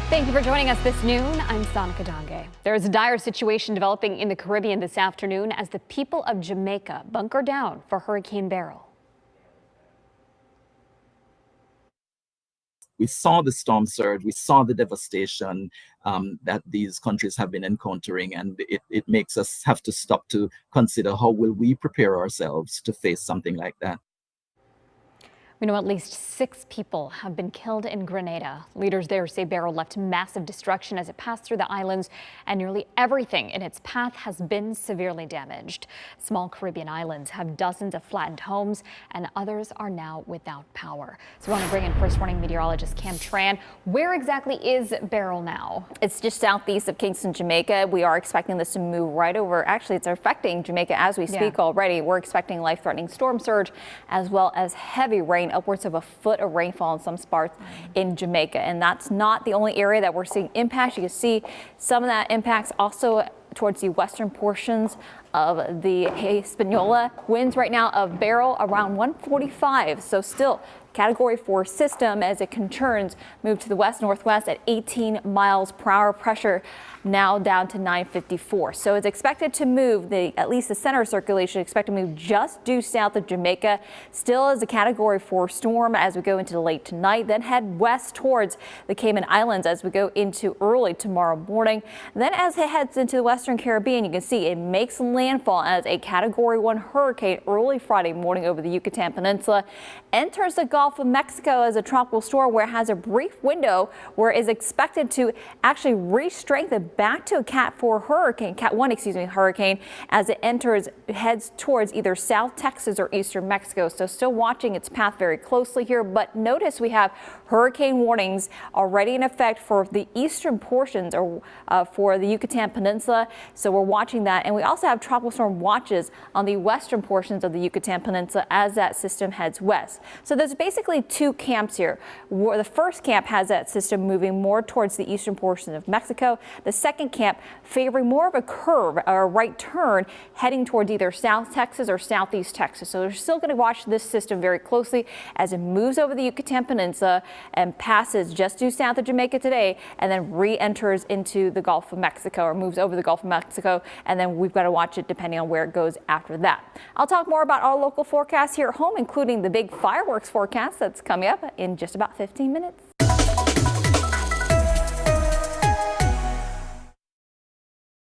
Thank you for joining us this noon. I'm Sonica Dange. There is a dire situation developing in the Caribbean this afternoon as the people of Jamaica bunker down for Hurricane Beryl. We saw the storm surge, we saw the devastation that these countries have been encountering, and it makes us have to stop to consider how will we prepare ourselves to face something like that. We know at least 6 people have been killed in Grenada. Leaders there say Beryl left massive destruction as it passed through the islands, and nearly everything in its path has been severely damaged. Small Caribbean islands have dozens of flattened homes, and others are now without power. So we want to bring in First Warning meteorologist Cam Tran. Where exactly is Beryl now? It's just southeast of Kingston, Jamaica. We are expecting this to move right over. Actually, it's affecting Jamaica as we speak already. We're expecting life-threatening storm surge as well as heavy rain, upwards of a foot of rainfall in some spots in Jamaica. And that's not the only area that we're seeing impacts. You can see some of that impacts also towards the western portions of the Hispaniola. Winds right now of Beryl around 145. So still Category 4 system as it concerns move to the west-northwest at 18 miles per hour. Pressure now down to 954. So it's expected to move, at least the center of circulation, expect to move just due south of Jamaica. Still as a Category 4 storm as we go into late tonight, then head west towards the Cayman Islands as we go into early tomorrow morning. Then as it heads into the western Caribbean, you can see it makes landfall as a Category 1 hurricane early Friday morning over the Yucatan Peninsula. Enters the Gulf of Mexico as a tropical storm where it has a brief window where it is expected to actually re-strengthen back to a Cat 4 hurricane, Cat 1, hurricane, as it heads towards either South Texas or eastern Mexico. So still watching its path very closely here, but notice we have hurricane warnings already in effect for the eastern portions or for the Yucatan Peninsula. So we're watching that, and we also have tropical storm watches on the western portions of the Yucatan Peninsula as that system heads west. So there's basically 2 camps here. The first camp has that system moving more towards the eastern portion of Mexico. The second camp favoring more of a curve or a right turn heading towards either South Texas or Southeast Texas. So we're still going to watch this system very closely as it moves over the Yucatan Peninsula and passes just due south of Jamaica today and then re-enters into the Gulf of Mexico or moves over the Gulf of Mexico. And then we've got to watch it depending on where it goes after that. I'll talk more about our local forecasts here at home, including the big fireworks forecast that's coming up in just about 15 minutes.